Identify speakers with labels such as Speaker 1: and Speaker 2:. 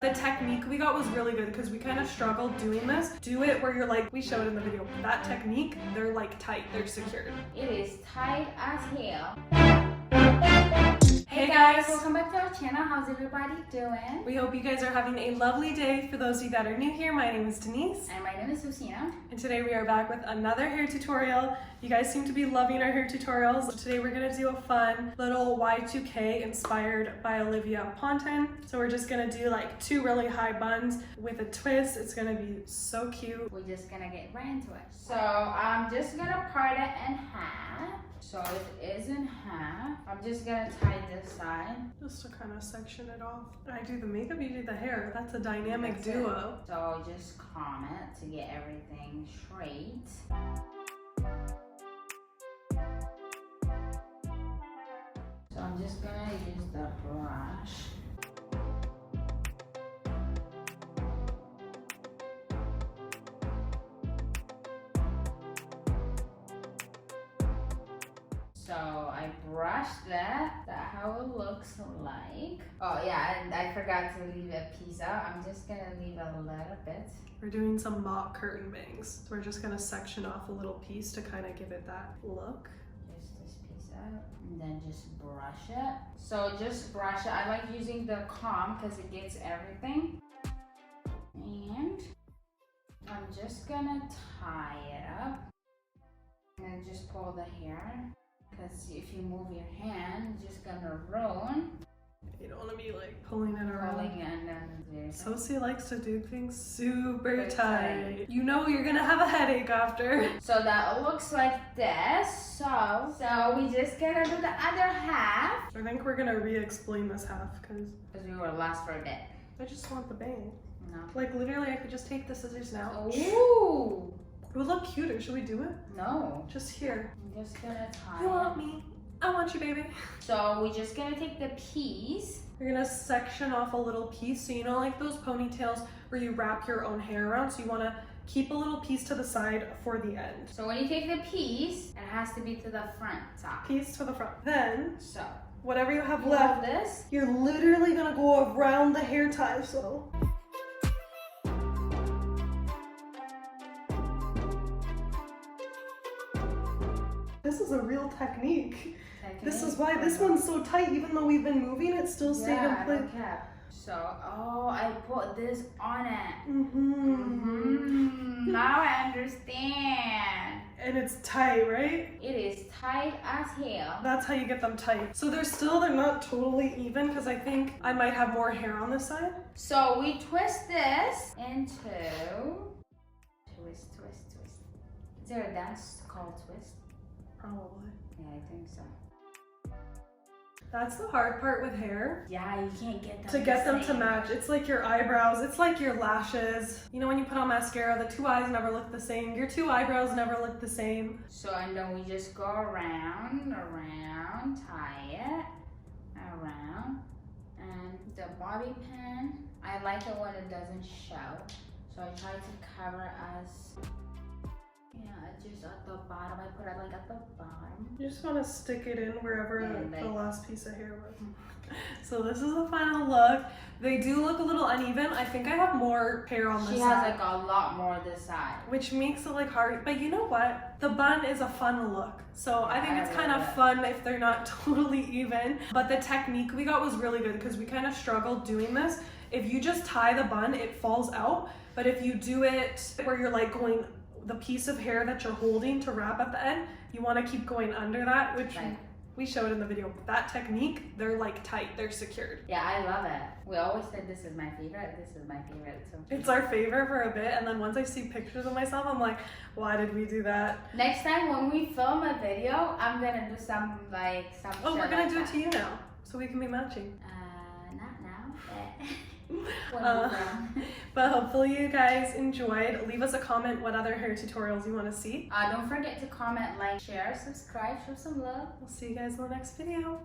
Speaker 1: The technique we got was really good because we kind of struggled doing this. Do it where you're like, we showed in the video, that technique, they're like tight, they're secured.
Speaker 2: It is tight as hell.
Speaker 1: Hey guys!
Speaker 2: Welcome back to our channel. How's everybody doing?
Speaker 1: We hope you guys are having a lovely day. For those of you that are new here, my name is Denise.
Speaker 2: And my name is Sosina.
Speaker 1: And today we are back with another hair tutorial. You guys seem to be loving our hair tutorials. Today we're gonna do a fun little Y2K inspired by Olivia Ponton. So we're just gonna do like two really high buns with a twist. It's gonna be so cute.
Speaker 2: We're just gonna get right into it. So I'm just gonna part it in half. So it is in half. I'm just gonna tie this side.
Speaker 1: Just to kind of section it off. I do the makeup, you do the hair. That's a dynamic duo.
Speaker 2: So just comb it to get everything straight. So I'm just gonna use the brush. So I brushed that. That's how it looks like. Oh yeah, and I forgot to leave a piece out. I'm just gonna leave a little bit.
Speaker 1: We're doing some mock curtain bangs. So we're just gonna section off a little piece to kind of give it that look.
Speaker 2: Just this piece out, and then just brush it. So just brush it. I like using the comb because it gets everything. And I'm just gonna tie it up and just pull the hair. Because if you move your hand, it's just gonna ruin.
Speaker 1: You don't want to be like pulling it around.
Speaker 2: And then
Speaker 1: Sosie likes to do things super tight. You know you're gonna have a headache after.
Speaker 2: So that looks like this. So we just gonna do the other half.
Speaker 1: I think we're gonna re-explain this half because
Speaker 2: we will last for a bit.
Speaker 1: I just want the bang.
Speaker 2: No.
Speaker 1: Like literally I could just take the scissors now.
Speaker 2: Ooh.
Speaker 1: It would look cuter. Should we do it?
Speaker 2: No.
Speaker 1: Just here.
Speaker 2: I'm just gonna tie
Speaker 1: You want me? I want you, baby.
Speaker 2: So we're just gonna take the piece.
Speaker 1: You're gonna section off a little piece. So you know like those ponytails where you wrap your own hair around? So you wanna keep a little piece to the side for the end.
Speaker 2: So when you take the piece, it has to be to the front top.
Speaker 1: Piece to the front. Then,
Speaker 2: so
Speaker 1: whatever you have left,
Speaker 2: this.
Speaker 1: you're literally gonna go around the hair tie, so. This is a real technique. This is why this one's so tight. Even though we've been moving, it still stayed in place.
Speaker 2: Okay. So, oh, I put this on it. Now I understand.
Speaker 1: And it's tight, right?
Speaker 2: It is tight as hell.
Speaker 1: That's how you get them tight. So they're not totally even because I think I might have more hair on this side.
Speaker 2: So we twist this into twist. Is there a dance called twist?
Speaker 1: Probably.
Speaker 2: Yeah, I think so.
Speaker 1: That's the hard part with hair.
Speaker 2: Yeah, you can't get them
Speaker 1: to get them to match. It's like your eyebrows, it's like your lashes. You know when you put on mascara, the two eyes never look the same. Your two eyebrows never look the same.
Speaker 2: So and then we just go around, tie it, around. And the bobby pin, I like it when it doesn't show. So I try to cover as, just at the bottom. I put it like at the bottom.
Speaker 1: You just want to stick it in wherever
Speaker 2: like,
Speaker 1: the last piece of hair was. So this is the final look. They do look a little uneven. I think I have more hair on this side.
Speaker 2: She has like a lot more this side.
Speaker 1: Which makes it like hard. But you know what? The bun is a fun look. So I think it's kind of fun if they're not totally even. But the technique we got was really good because we kind of struggled doing this. If you just tie the bun, it falls out. But if you do it where you're like going the piece of hair that you're holding to wrap at the end, you want to keep going under that, which we showed in the video. That technique, they're like tight, they're secured.
Speaker 2: Yeah, I love it. We always said this is my favorite. This is my favorite too.
Speaker 1: It's our favorite for a bit, and then once I see pictures of myself, I'm like, why did we do that?
Speaker 2: Next time when we film a video, I'm gonna do some
Speaker 1: Oh, we're gonna do it to you now, so we can be matching.
Speaker 2: Not now, but
Speaker 1: but hopefully you guys enjoyed. Leave us a comment what other hair tutorials you want to see.
Speaker 2: Don't forget to comment, like, share, subscribe, show some love.
Speaker 1: We'll see you guys in the next video.